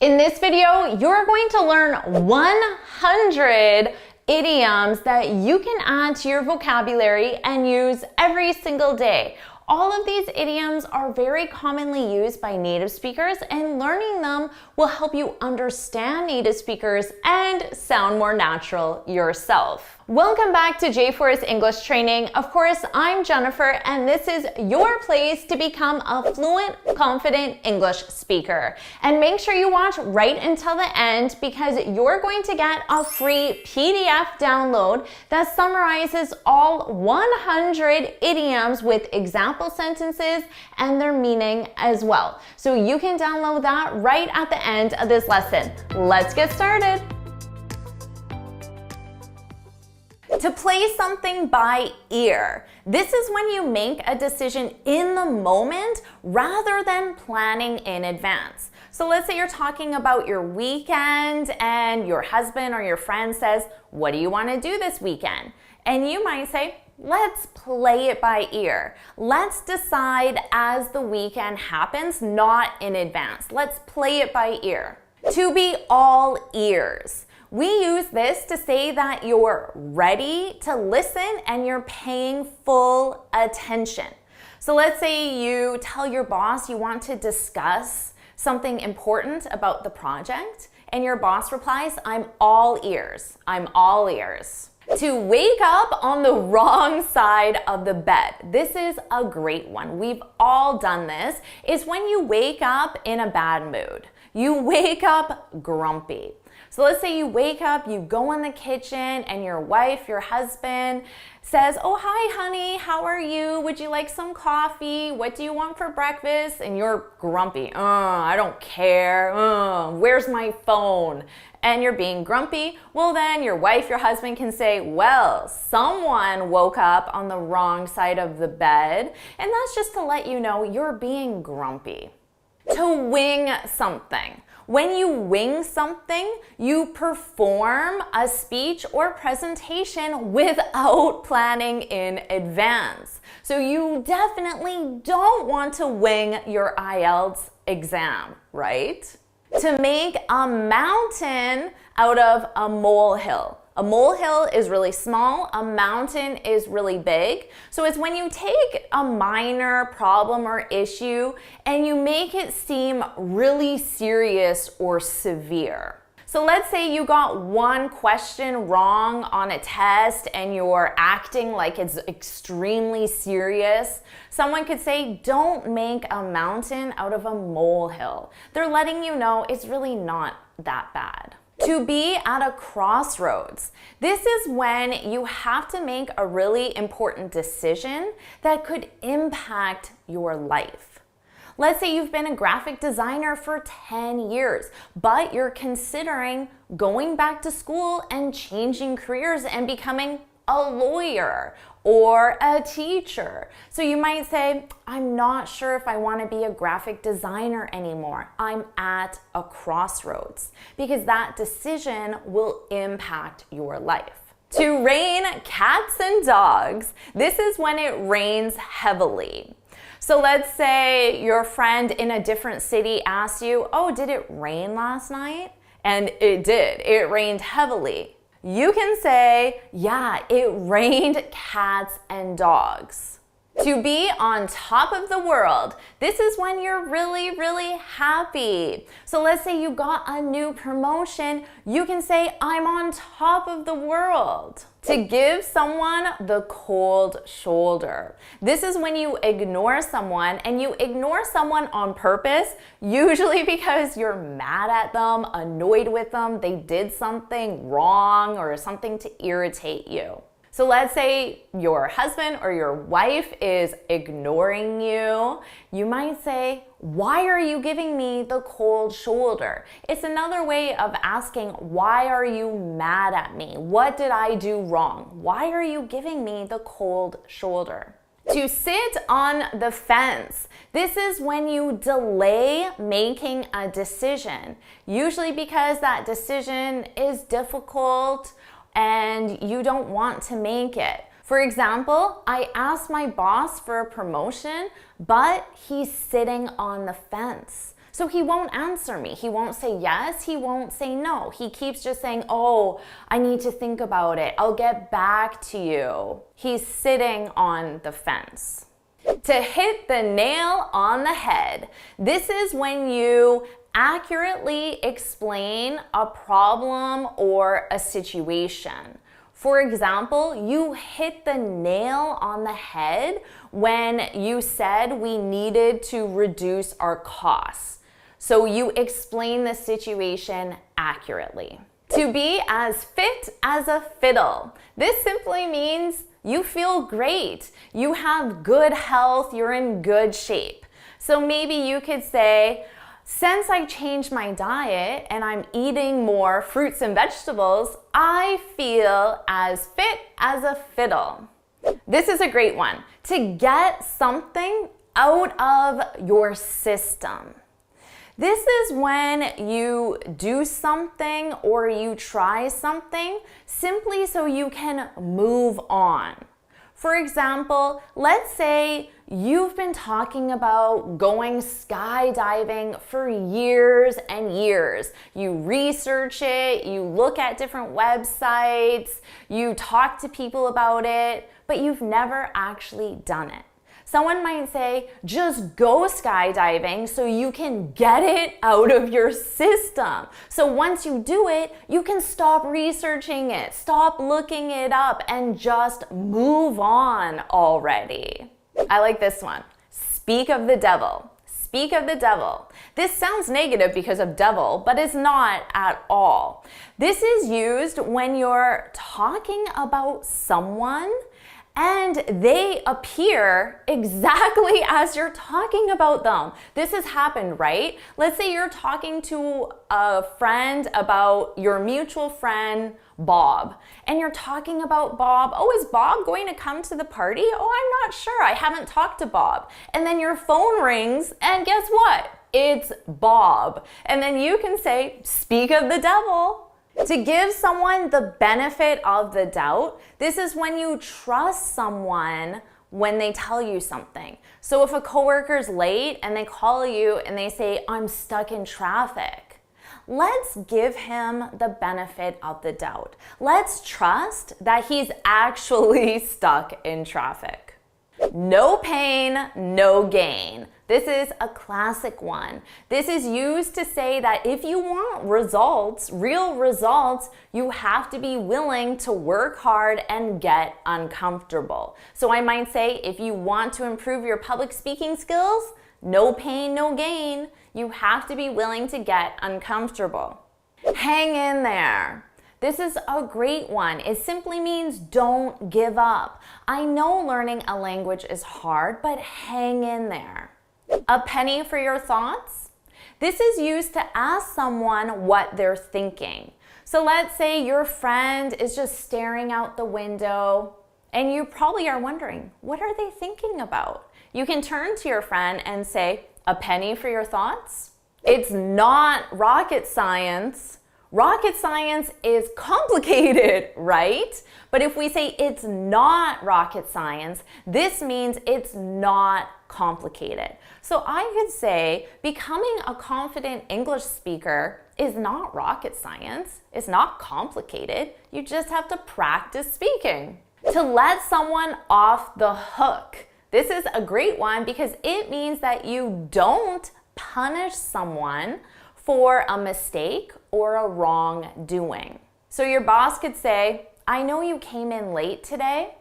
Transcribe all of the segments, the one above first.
In this video, you're going to learn 100 idioms that you can add to your vocabulary and use every single day. All of these idioms are very commonly used by native speakers, and learning them will help you understand native speakers and sound more natural yourself. Welcome back to JForrest English Training. Of course, I'm Jennifer, and this is your place to become a fluent, confident English speaker. And make sure you watch right until the end because you're going to get a free PDF download that summarizes all 100 idioms with example sentences and their meaning as well. So you can download that right at the end of this lesson. Let's get started. To play something by ear. This is when you make a decision in the moment rather than planning in advance. So let's say you're talking about your weekend and your husband or your friend says, "What do you want to do this weekend?" And you might say, "Let's play it by ear. Let's decide as the weekend happens, not in advance. Let's play it by ear." To be all ears. We use this to say that you're ready to listen and you're paying full attention. So let's say you tell your boss you want to discuss something important about the project, and your boss replies, "I'm all ears. I'm all ears." To wake up on the wrong side of the bed. This is a great one. We've all done this. Is when you wake up in a bad mood. You wake up grumpy. So let's say you wake up, you go in the kitchen, and your wife, your husband says, "Oh, hi, honey, how are you? Would you like some coffee? What do you want for breakfast?" And you're grumpy. I don't care. Where's my phone? And you're being grumpy. Well, then your wife, your husband can say, "Well, someone woke up on the wrong side of the bed." And that's just to let you know you're being grumpy. To wing something. When you wing something, you perform a speech or presentation without planning in advance. So you definitely don't want to wing your IELTS exam, right? To make a mountain out of a molehill. A molehill is really small, a mountain is really big. So it's when you take a minor problem or issue and you make it seem really serious or severe. So let's say you got one question wrong on a test and you're acting like it's extremely serious. Someone could say, "Don't make a mountain out of a molehill." They're letting you know it's really not that bad. To be at a crossroads. This is when you have to make a really important decision that could impact your life. Let's say you've been a graphic designer for 10 years, but you're considering going back to school and changing careers and becoming a lawyer or a teacher. So you might say, "I'm not sure if I want to be a graphic designer anymore. I'm at a crossroads," because that decision will impact your life. To rain cats and dogs. This is when it rains heavily. So let's say your friend in a different city asks you, "Oh, did it rain last night?" And it did. It rained heavily. You can say, "Yeah, it rained cats and dogs." To be on top of the world. This is when you're really, really happy. So let's say you got a new promotion. You can say, "I'm on top of the world." To give someone the cold shoulder. This is when you ignore someone, and you ignore someone on purpose, usually because you're mad at them, annoyed with them, they did something wrong or something to irritate you. So let's say your husband or your wife is ignoring you. You might say, "Why are you giving me the cold shoulder?" It's another way of asking, "Why are you mad at me? What did I do wrong? Why are you giving me the cold shoulder?" To sit on the fence. This is when you delay making a decision, usually because that decision is difficult and you don't want to make it. For example, I asked my boss for a promotion, but he's sitting on the fence. So he won't answer me. He won't say yes. He won't say no. He keeps just saying, oh, I need to think about it. I'll get back to you. He's sitting on the fence. To hit the nail on the head. This is when you accurately explain a problem or a situation. For example, you hit the nail on the head when you said we needed to reduce our costs. So you explain the situation accurately. To be as fit as a fiddle. This simply means you feel great. You have good health. You're in good shape. So maybe you could say, since I changed my diet and I'm eating more fruits and vegetables, I feel as fit as a fiddle. This is a great one. To get something out of your system. This is when you do something or you try something simply so you can move on. For example, let's say you've been talking about going skydiving for years and years. You research it, you look at different websites, you talk to people about it, but you've never actually done it. Someone might say, just go skydiving so you can get it out of your system. So once you do it, you can stop researching it, stop looking it up, and just move on already. I like this one. Speak of the devil. Speak of the devil. This sounds negative because of devil, but it's not at all. This is used when you're talking about someone and they appear exactly as you're talking about them. This has happened, right? Let's say you're talking to a friend about your mutual friend, Bob, and you're talking about Bob. Oh, is Bob going to come to the party? Oh, I'm not sure. I haven't talked to Bob. And then your phone rings, and guess what? It's Bob. And then you can say, speak of the devil. To give someone the benefit of the doubt, this is when you trust someone when they tell you something. So if a coworker's late and they call you and they say, I'm stuck in traffic, let's give him the benefit of the doubt. Let's trust that he's actually stuck in traffic. No pain, no gain. This is a classic one. This is used to say that if you want results, real results, you have to be willing to work hard and get uncomfortable. So I might say, if you want to improve your public speaking skills, no pain, no gain. You have to be willing to get uncomfortable. Hang in there. This is a great one. It simply means don't give up. I know learning a language is hard, but hang in there. A penny for your thoughts. This is used to ask someone what they're thinking. So let's say your friend is just staring out the window and you probably are wondering, what are they thinking about? You can turn to your friend and say, a penny for your thoughts. It's not rocket science. Rocket science is complicated, right? But if we say it's not rocket science, this means it's not complicated. So I could say becoming a confident English speaker is not rocket science. It's not complicated. You just have to practice speaking. To let someone off the hook. This is a great one because it means that you don't punish someone for a mistake or a wrongdoing. So your boss could say, I know you came in late today,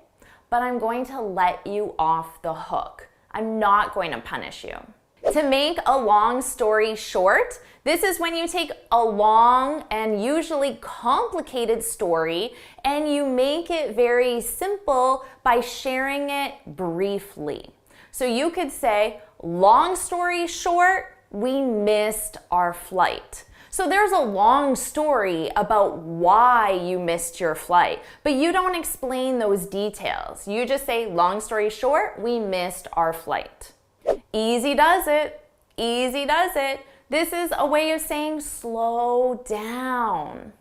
but I'm going to let you off the hook. I'm not going to punish you. To make a long story short, this is when you take a long and usually complicated story and you make it very simple by sharing it briefly. So you could say, long story short, we missed our flight. So there's a long story about why you missed your flight, but you don't explain those details. You just say, long story short, we missed our flight. Easy does it. Easy does it. This is a way of saying slow down.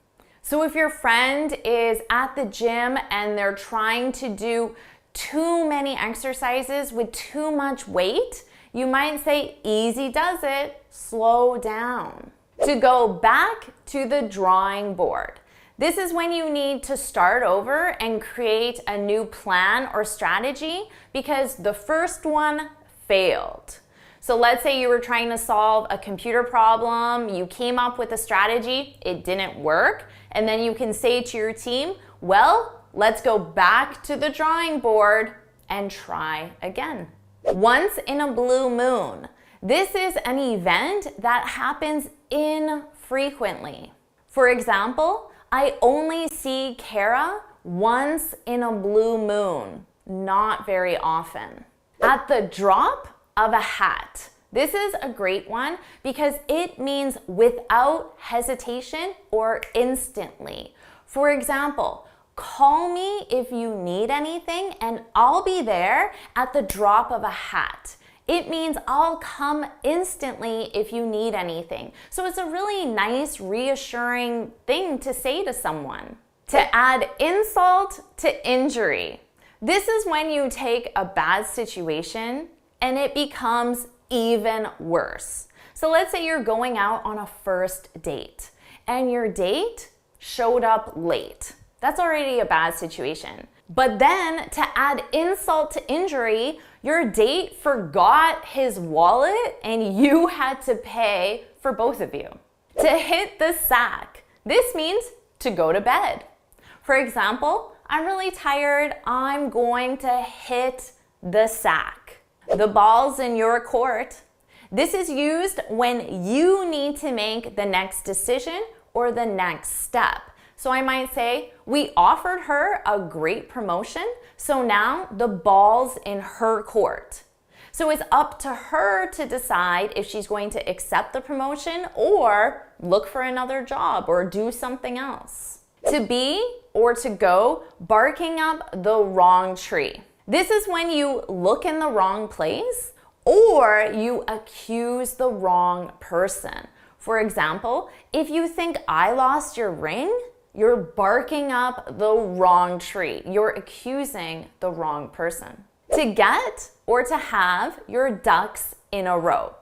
So if your friend is at the gym and they're trying to do too many exercises with too much weight, you might say, easy does it, slow down. To go back to the drawing board. This is when you need to start over and create a new plan or strategy because the first one failed. So let's say you were trying to solve a computer problem, you came up with a strategy, it didn't work, and then you can say to your team, well, let's go back to the drawing board and try again. Once in a blue moon. This is an event that happens infrequently. For example, I only see Kara once in a blue moon, not very often. At the drop of a hat. This is a great one because it means without hesitation or instantly. For example, call me if you need anything and I'll be there at the drop of a hat. It means I'll come instantly if you need anything. So it's a really nice, reassuring thing to say to someone. To add insult to injury. This is when you take a bad situation and it becomes even worse. So let's say you're going out on a first date and your date showed up late. That's already a bad situation. But then to add insult to injury, your date forgot his wallet and you had to pay for both of you. To hit the sack. This means to go to bed. For example, I'm really tired, I'm going to hit the sack. The ball's in your court. This is used when you need to make the next decision or the next step. So I might say, we offered her a great promotion, so now the ball's in her court. So it's up to her to decide if she's going to accept the promotion or look for another job or do something else. To be or to go barking up the wrong tree. This is when you look in the wrong place or you accuse the wrong person. For example, if you think I lost your ring, you're barking up the wrong tree. You're accusing the wrong person. To get or to have your ducks in a row.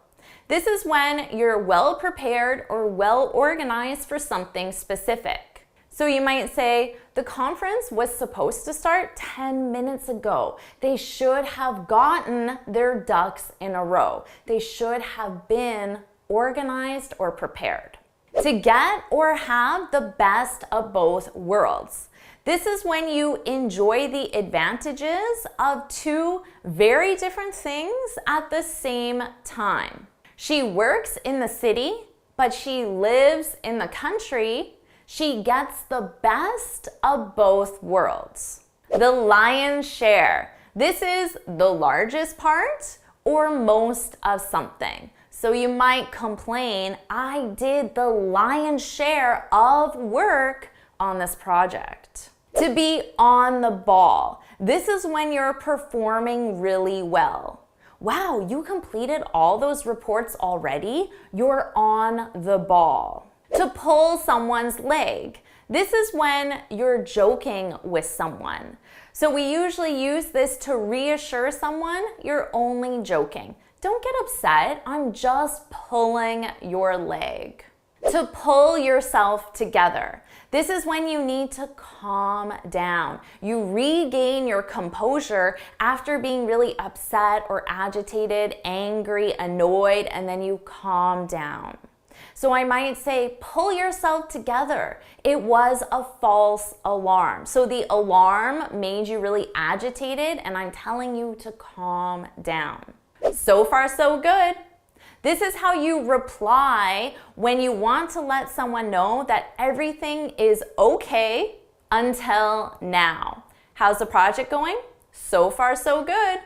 This is when you're well prepared or well organized for something specific. So you might say, the conference was supposed to start 10 minutes ago. They should have gotten their ducks in a row. They should have been organized or prepared. To get or have the best of both worlds. This is when you enjoy the advantages of two very different things at the same time. She works in the city, but she lives in the country. She gets the best of both worlds. The lion's share. This is the largest part or most of something. So you might complain, I did the lion's share of work on this project. To be on the ball. This is when you're performing really well. Wow, you completed all those reports already? You're on the ball. To pull someone's leg. This is when you're joking with someone. So we usually use this to reassure someone you're only joking. Don't get upset, I'm just pulling your leg. To pull yourself together. This is when you need to calm down. You regain your composure after being really upset or agitated, angry, annoyed, and then you calm down. So I might say, pull yourself together. It was a false alarm. So the alarm made you really agitated, and I'm telling you to calm down. So far, so good. This is how you reply when you want to let someone know that everything is okay until now. How's the project going? So far, so good.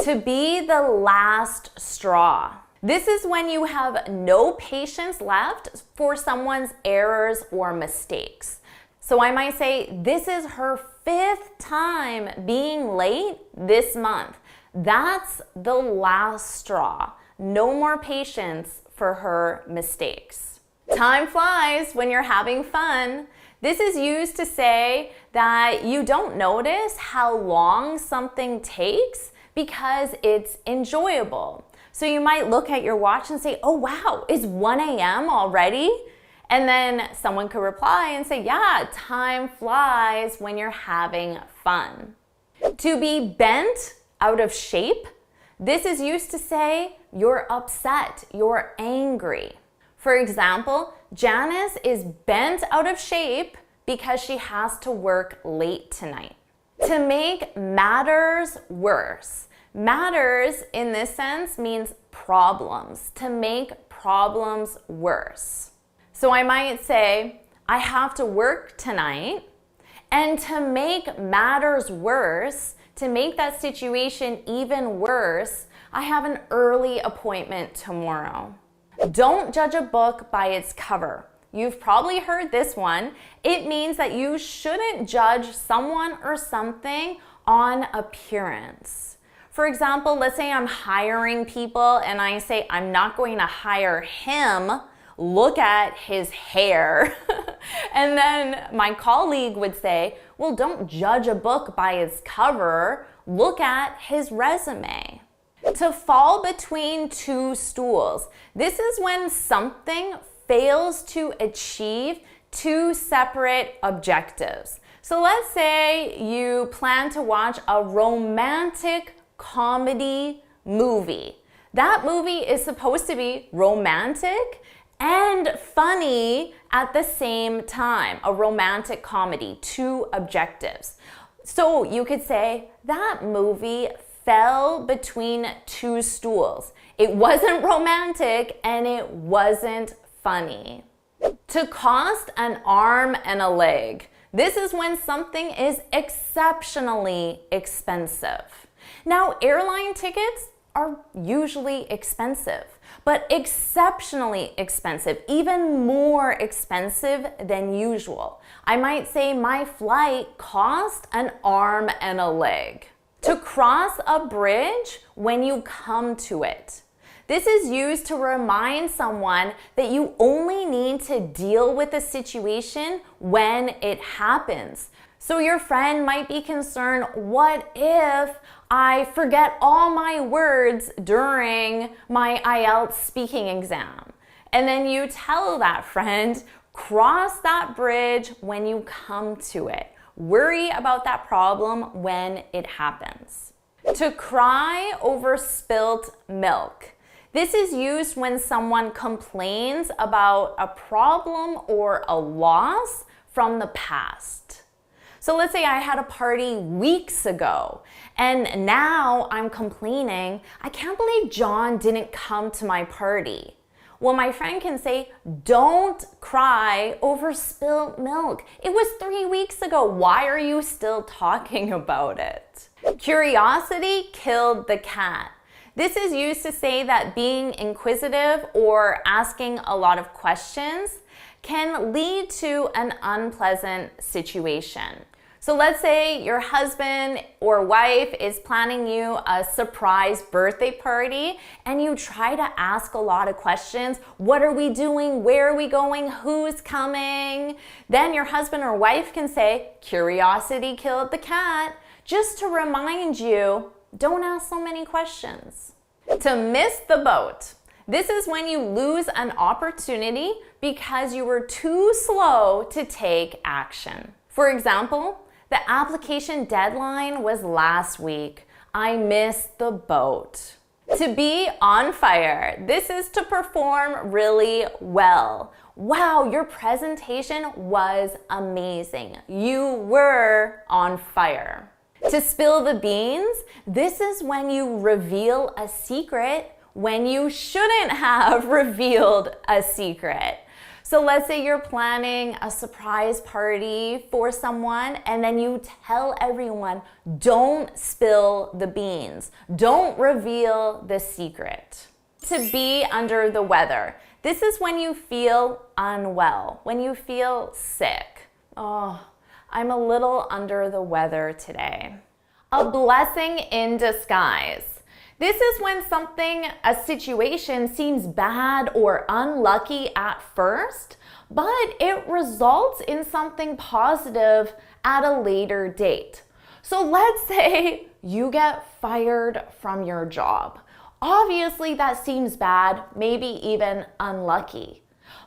To be the last straw. This is when you have no patience left for someone's errors or mistakes. So I might say, this is her 5th time being late this month. That's the last straw. No more patience for her mistakes. Time flies when you're having fun. This is used to say that you don't notice how long something takes because it's enjoyable. So you might look at your watch and say, oh wow, it's 1 a.m. already? And then someone could reply and say, yeah, time flies when you're having fun. To be bent out of shape, this is used to say you're upset, you're angry. For example, Janice is bent out of shape because she has to work late tonight. To make matters worse. Matters in this sense means problems, to make problems worse. So I might say, I have to work tonight, and to make matters worse, to make that situation even worse, I have an early appointment tomorrow. Don't judge a book by its cover. You've probably heard this one. It means that you shouldn't judge someone or something on appearance. For example, let's say I'm hiring people and I say, I'm not going to hire him. Look at his hair. And then my colleague would say, well, don't judge a book by its cover. Look at his resume. To fall between two stools. This is when something fails to achieve two separate objectives. So let's say you plan to watch a romantic comedy movie. That movie is supposed to be romantic and funny at the same time. A romantic comedy, two objectives. So you could say that movie fell between two stools. It wasn't romantic and it wasn't funny. To cost an arm and a leg. This is when something is exceptionally expensive. Now, airline tickets are usually expensive, but exceptionally expensive, even more expensive than usual. I might say my flight cost an arm and a leg. To cross a bridge when you come to it. This is used to remind someone that you only need to deal with a situation when it happens. So your friend might be concerned, what if I forget all my words during my IELTS speaking exam? And then you tell that friend, cross that bridge when you come to it. Worry about that problem when it happens. To cry over spilt milk. This is used when someone complains about a problem or a loss from the past. So let's say I had a party weeks ago and now I'm complaining, I can't believe John didn't come to my party. Well, my friend can say, don't cry over spilt milk. It was 3 weeks ago. Why are you still talking about it? Curiosity killed the cat. This is used to say that being inquisitive or asking a lot of questions can lead to an unpleasant situation. So let's say your husband or wife is planning you a surprise birthday party and you try to ask a lot of questions. What are we doing? Where are we going? Who's coming? Then your husband or wife can say, curiosity killed the cat, just to remind you, don't ask so many questions. To miss the boat. This is when you lose an opportunity because you were too slow to take action. For example, the application deadline was last week. I missed the boat. To be on fire. This is to perform really well. Wow, your presentation was amazing. You were on fire. To spill the beans. This is when you reveal a secret when you shouldn't have revealed a secret. So let's say you're planning a surprise party for someone and then you tell everyone, don't spill the beans. Don't reveal the secret. To be under the weather. This is when you feel unwell, when you feel sick. Oh, I'm a little under the weather today. A blessing in disguise. This is when a situation seems bad or unlucky at first, but it results in something positive at a later date. So let's say you get fired from your job. Obviously, that seems bad, maybe even unlucky.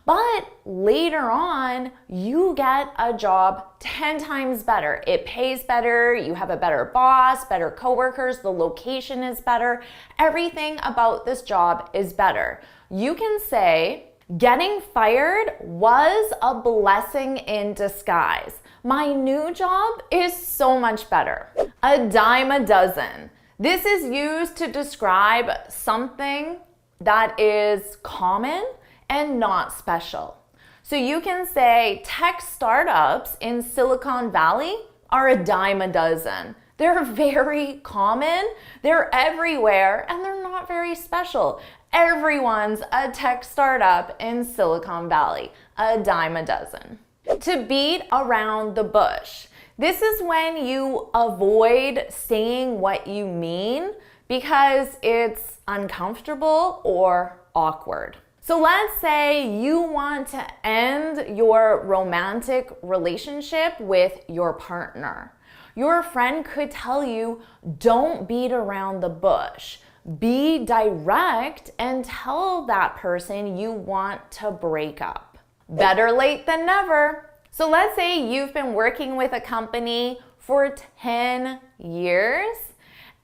But later on, you get a job 10 times better. It pays better, you have a better boss, better coworkers, the location is better. Everything about this job is better. You can say, getting fired was a blessing in disguise. My new job is so much better. A dime a dozen. This is used to describe something that is common and not special. So you can say tech startups in Silicon Valley are a dime a dozen. They're very common, they're everywhere, and they're not very special. Everyone's a tech startup in Silicon Valley, a dime a dozen. To beat around the bush. This is when you avoid saying what you mean because it's uncomfortable or awkward. So let's say you want to end your romantic relationship with your partner. Your friend could tell you, don't beat around the bush. Be direct and tell that person you want to break up. Better late than never. So let's say you've been working with a company for 10 years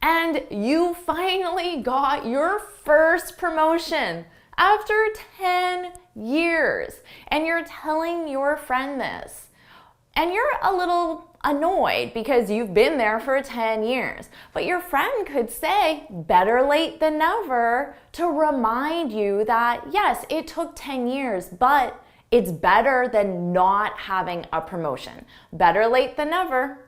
and you finally got your first promotion after 10 years, and you're telling your friend this. And you're a little annoyed because you've been there for 10 years. But your friend could say, better late than never, to remind you that yes, it took 10 years, but it's better than not having a promotion. Better late than never.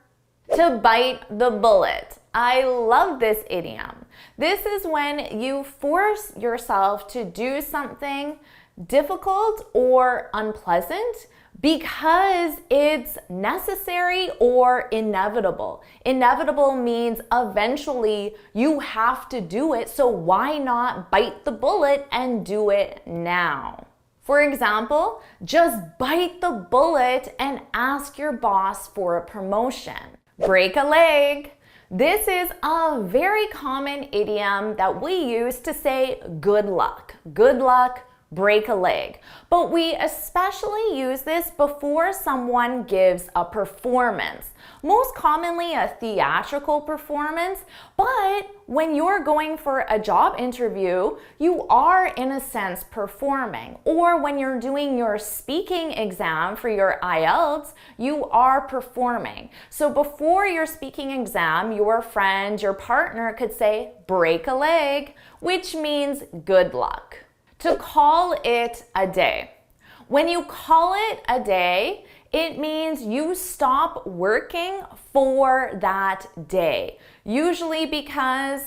To bite the bullet. I love this idiom. This is when you force yourself to do something difficult or unpleasant because it's necessary or inevitable. Inevitable means eventually you have to do it, so why not bite the bullet and do it now? For example, just bite the bullet and ask your boss for a promotion. Break a leg. This is a very common idiom that we use to say good luck. Good luck, break a leg. But we especially use this before someone gives a performance. Most commonly a theatrical performance, but when you're going for a job interview, you are in a sense performing. Or when you're doing your speaking exam for your IELTS, you are performing. So before your speaking exam, your friend, your partner could say, break a leg, which means good luck. To call it a day. When you call it a day, it means you stop working for that day. Usually because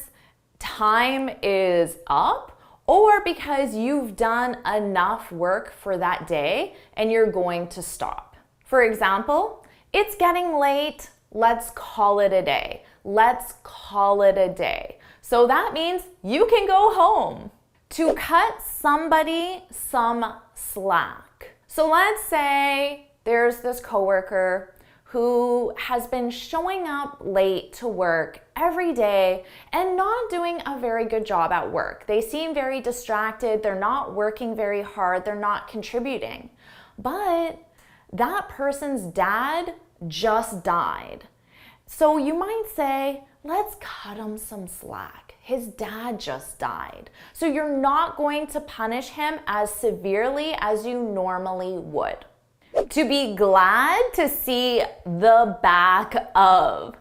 time is up or because you've done enough work for that day and you're going to stop. For example, it's getting late, let's call it a day. Let's call it a day. So that means you can go home. To cut somebody some slack. So let's say there's this coworker who has been showing up late to work every day and not doing a very good job at work. They seem very distracted, they're not working very hard, they're not contributing. But that person's dad just died. So you might say, let's cut him some slack. His dad just died. So you're not going to punish him as severely as you normally would. To be glad to see the back of.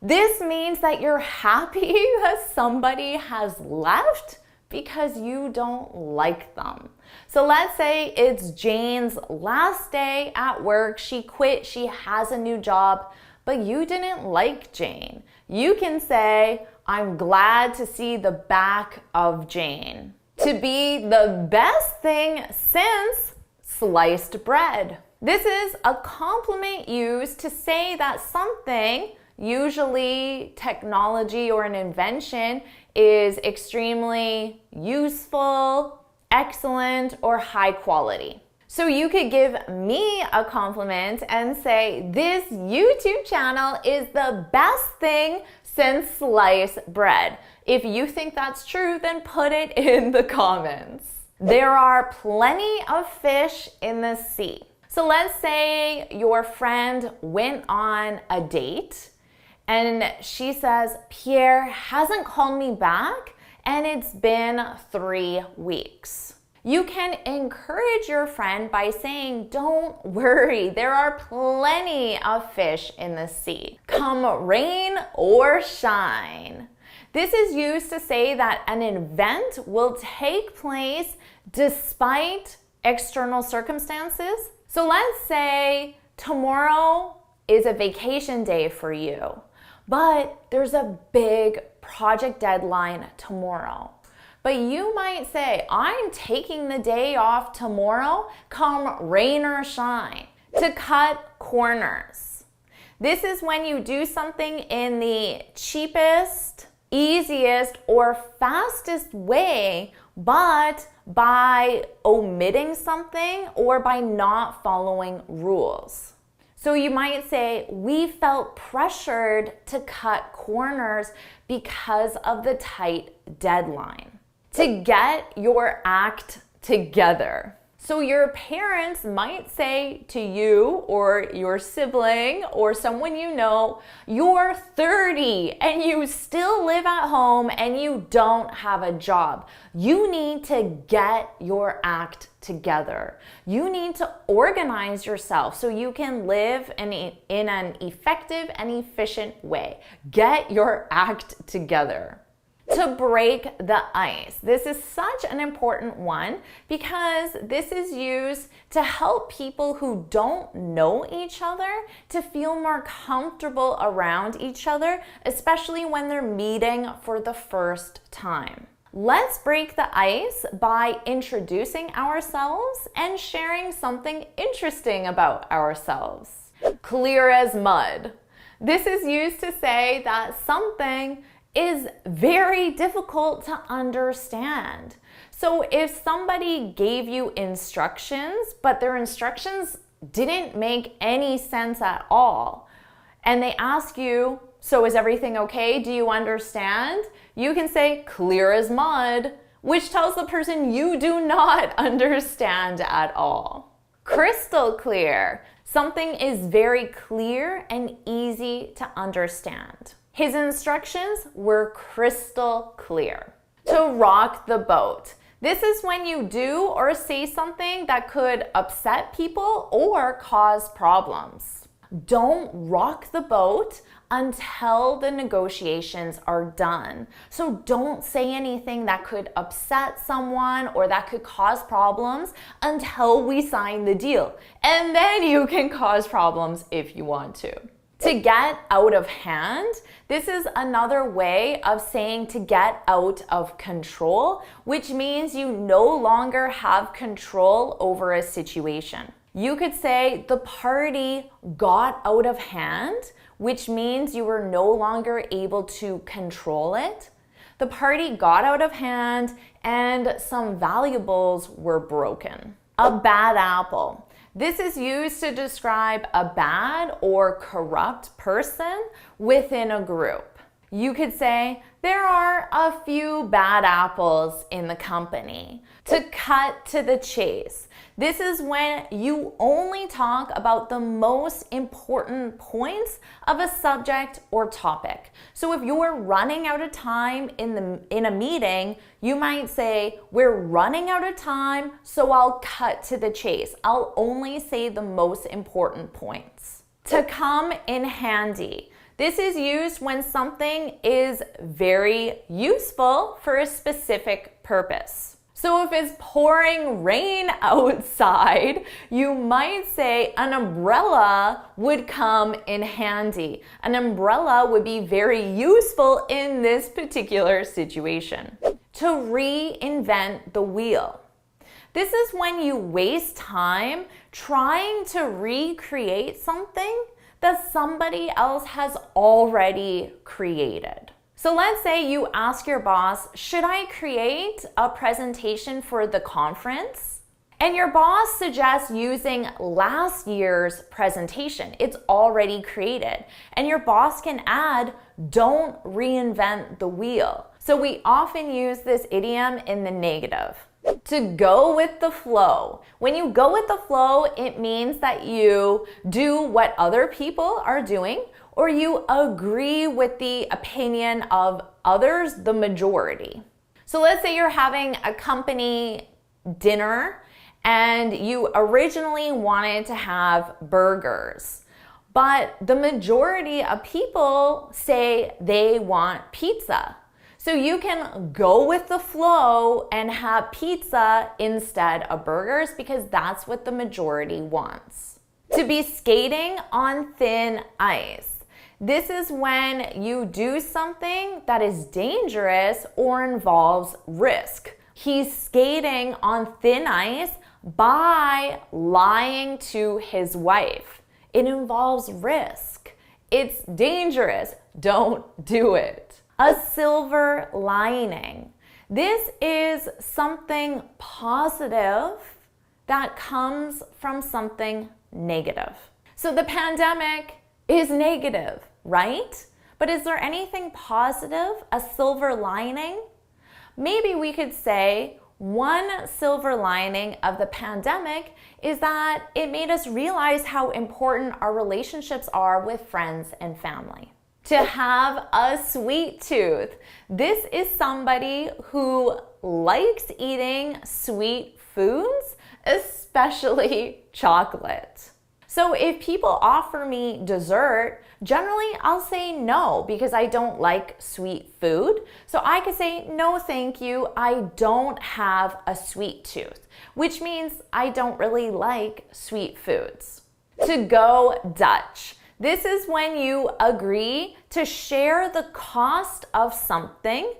This means that you're happy that somebody has left because you don't like them. So let's say it's Jane's last day at work. She quit, she has a new job, but you didn't like Jane. You can say, I'm glad to see the back of Jane. To be the best thing since sliced bread. This is a compliment used to say that something, usually technology or an invention, is extremely useful, excellent, or high quality. So you could give me a compliment and say, this YouTube channel is the best thing since sliced bread. If you think that's true, then put it in the comments. There are plenty of fish in the sea. So let's say your friend went on a date and she says, Pierre hasn't called me back and it's been 3 weeks. You can encourage your friend by saying, don't worry, there are plenty of fish in the sea. Come rain or shine. This is used to say that an event will take place despite external circumstances. So let's say tomorrow is a vacation day for you, but there's a big project deadline tomorrow. But you might say, I'm taking the day off tomorrow, come rain or shine. To cut corners. This is when you do something in the cheapest, easiest, or fastest way, but by omitting something or by not following rules. So you might say, we felt pressured to cut corners because of the tight deadline. To get your act together. So your parents might say to you or your sibling or someone you know, you're 30 and you still live at home and you don't have a job. You need to get your act together. You need to organize yourself so you can live in an effective and efficient way. Get your act together. To break the ice. This is such an important one because this is used to help people who don't know each other to feel more comfortable around each other, especially when they're meeting for the first time. Let's break the ice by introducing ourselves and sharing something interesting about ourselves. Clear as mud. This is used to say that something is very difficult to understand. So if somebody gave you instructions, but their instructions didn't make any sense at all, and they ask you, so is everything okay? Do you understand? You can say clear as mud, which tells the person you do not understand at all. Crystal clear. Something is very clear and easy to understand. His instructions were crystal clear. To rock the boat. This is when you do or say something that could upset people or cause problems. Don't rock the boat until the negotiations are done. So don't say anything that could upset someone or that could cause problems until we sign the deal. And then you can cause problems if you want to. To get out of hand, this is another way of saying to get out of control, which means you no longer have control over a situation. You could say the party got out of hand, which means you were no longer able to control it. The party got out of hand and some valuables were broken. A bad apple. This is used to describe a bad or corrupt person within a group. You could say, there are a few bad apples in the company. To cut to the chase. This is when you only talk about the most important points of a subject or topic. So if you're running out of time in a meeting, you might say, we're running out of time, so I'll cut to the chase. I'll only say the most important points. To come in handy. This is used when something is very useful for a specific purpose. So if it's pouring rain outside, you might say an umbrella would come in handy. An umbrella would be very useful in this particular situation. To reinvent the wheel. This is when you waste time trying to recreate something that somebody else has already created. So let's say you ask your boss, should I create a presentation for the conference? And your boss suggests using last year's presentation. It's already created. And your boss can add, don't reinvent the wheel. So we often use this idiom in the negative. To go with the flow. When you go with the flow, it means that you do what other people are doing, or you agree with the opinion of others, the majority. So let's say you're having a company dinner and you originally wanted to have burgers, but the majority of people say they want pizza. So you can go with the flow and have pizza instead of burgers because that's what the majority wants. To be skating on thin ice. This is when you do something that is dangerous or involves risk. He's skating on thin ice by lying to his wife. It involves risk. It's dangerous. Don't do it. A silver lining. This is something positive that comes from something negative. So the pandemic is negative, right? But is there anything positive, a silver lining? Maybe we could say one silver lining of the pandemic is that it made us realize how important our relationships are with friends and family. To have a sweet tooth. This is somebody who likes eating sweet foods, especially chocolate. So if people offer me dessert, generally I'll say no because I don't like sweet food. So I could say, no thank you, I don't have a sweet tooth, which means I don't really like sweet foods. To go Dutch. This is when you agree to share the cost of something,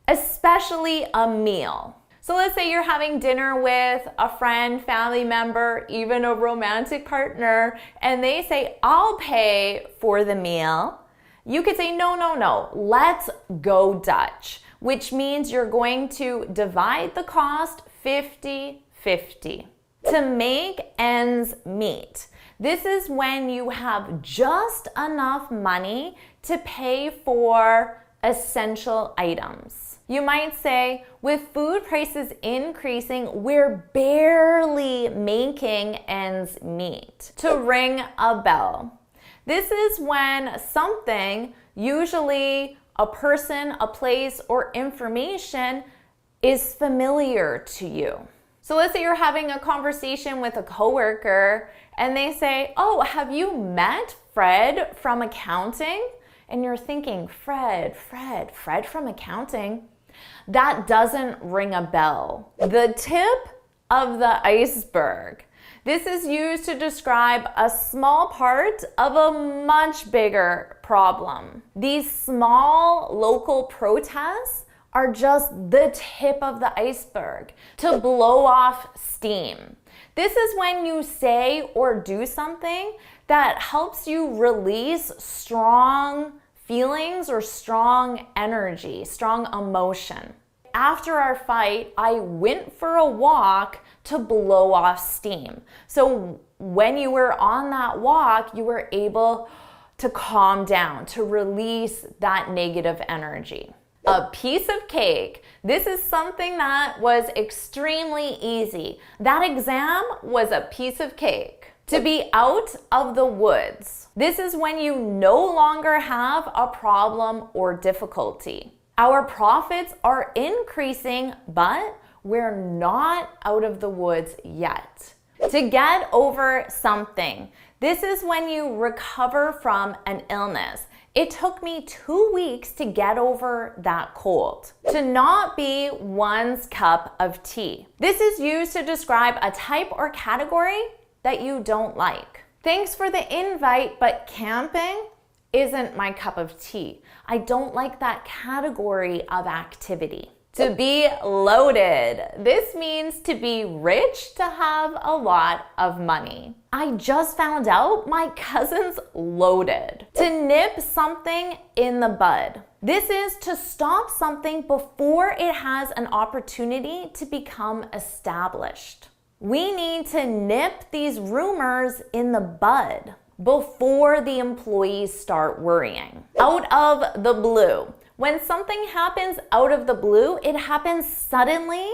especially a meal. So let's say you're having dinner with a friend, family member, even a romantic partner, and they say, I'll pay for the meal. You could say, no, let's go Dutch, which means you're going to divide the cost 50-50. To make ends meet. This is when you have just enough money to pay for essential items. You might say, with food prices increasing, we're barely making ends meet. To ring a bell. This is when something, usually a person, a place, or information, is familiar to you. So let's say you're having a conversation with a coworker and they say, oh, have you met Fred from accounting? And you're thinking, Fred from accounting? That doesn't ring a bell. The tip of the iceberg. This is used to describe a small part of a much bigger problem. These small local protests are just the tip of the iceberg to blow off steam. This is when you say or do something that helps you release strong feelings or strong energy, strong emotion. After our fight, I went for a walk to blow off steam. So when you were on that walk, you were able to calm down, to release that negative energy. A piece of cake. This is something that was extremely easy. That exam was a piece of cake. To be out of the woods. This is when you no longer have a problem or difficulty. Our profits are increasing, but we're not out of the woods yet. To get over something. This is when you recover from an illness. It took me 2 weeks to get over that cold. To not be one's cup of tea. This is used to describe a type or category that you don't like. Thanks for the invite, but camping isn't my cup of tea. I don't like that category of activity. To be loaded. This means to be rich, to have a lot of money. I just found out my cousin's loaded. To nip something in the bud. This is to stop something before it has an opportunity to become established. We need to nip these rumors in the bud before the employees start worrying. Out of the blue. When something happens out of the blue, it happens suddenly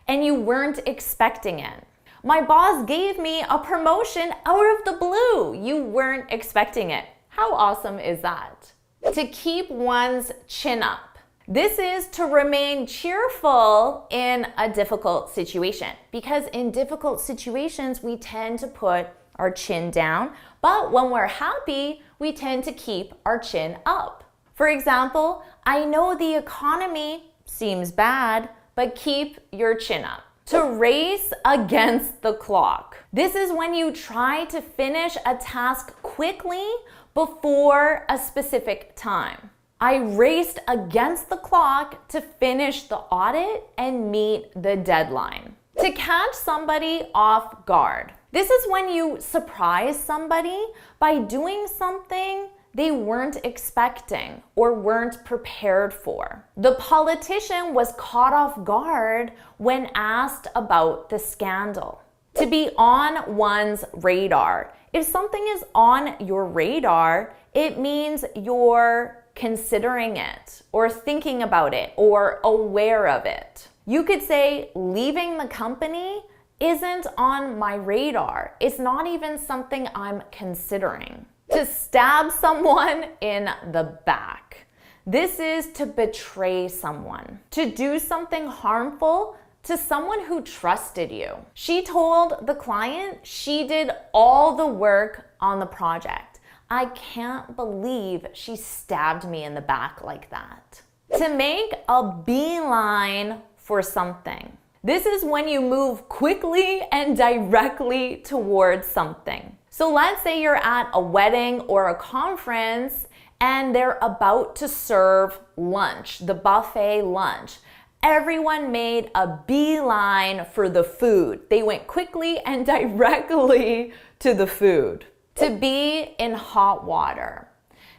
and you weren't expecting it. My boss gave me a promotion out of the blue. You weren't expecting it. How awesome is that? To keep one's chin up. This is to remain cheerful in a difficult situation, because in difficult situations, we tend to put our chin down, but when we're happy, we tend to keep our chin up. For example, I know the economy seems bad, but keep your chin up. To race against the clock. This is when you try to finish a task quickly before a specific time. I raced against the clock to finish the audit and meet the deadline. To catch somebody off guard. This is when you surprise somebody by doing something they weren't expecting or weren't prepared for. The politician was caught off guard when asked about the scandal. To be on one's radar. If something is on your radar, it means you're considering it or thinking about it or aware of it. You could say leaving the company isn't on my radar. It's not even something I'm considering. To stab someone in the back. This is to betray someone. To do something harmful to someone who trusted you. She told the client she did all the work on the project. I can't believe she stabbed me in the back like that. To make a beeline for something. This is when you move quickly and directly towards something. So let's say you're at a wedding or a conference and they're about to serve lunch, the buffet lunch. Everyone made a beeline for the food. They went quickly and directly to the food. To be in hot water.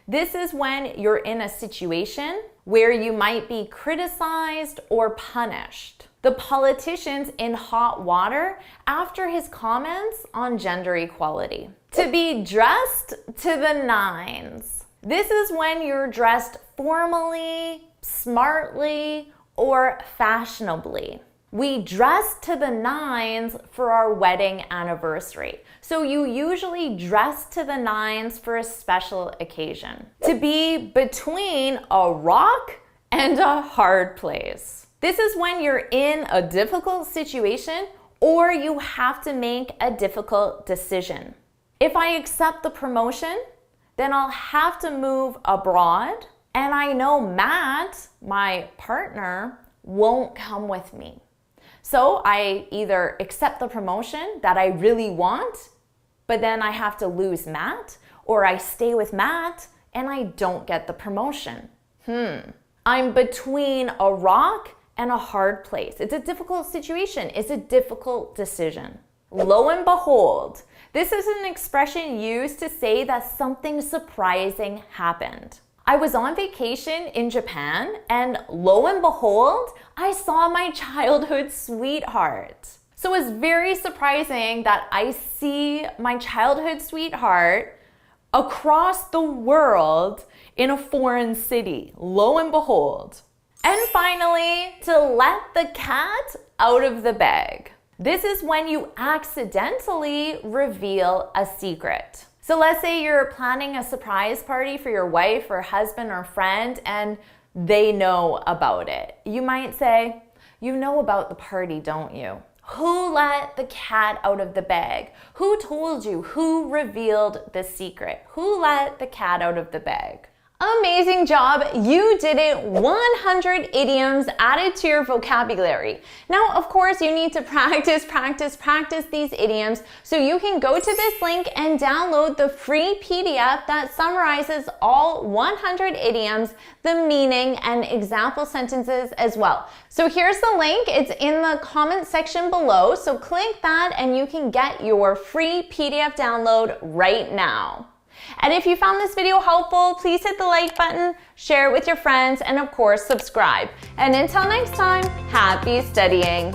This is when you're in a situation where you might be criticized or punished. The politician's in hot water after his comments on gender equality. To be dressed to the nines. This is when you're dressed formally, smartly, or fashionably. We dress to the nines for our wedding anniversary. So you usually dress to the nines for a special occasion. To be between a rock and a hard place. This is when you're in a difficult situation or you have to make a difficult decision. If I accept the promotion, then I'll have to move abroad, and I know Matt, my partner, won't come with me. So I either accept the promotion that I really want, but then I have to lose Matt, or I stay with Matt and I don't get the promotion. I'm between a rock and a hard place. It's a difficult situation. It's a difficult decision. Lo and behold, this is an expression used to say that something surprising happened. I was on vacation in Japan and lo and behold, I saw my childhood sweetheart. So it was very surprising that I see my childhood sweetheart across the world in a foreign city. Lo and behold. And finally, to let the cat out of the bag. This is when you accidentally reveal a secret. So let's say you're planning a surprise party for your wife or husband or friend and they know about it. You might say, you know about the party, don't you? Who let the cat out of the bag? Who told you? Who revealed the secret? Who let the cat out of the bag? Amazing job, you did it. 100 idioms added to your vocabulary. Now, of course, you need to practice these idioms, so you can go to this link and download the free PDF that summarizes all 100 idioms, the meaning, and example sentences as well. So here's the link, it's in the comment section below, so click that and you can get your free PDF download right now. And if you found this video helpful, please hit the like button, share it with your friends, and of course, subscribe. And until next time, happy studying!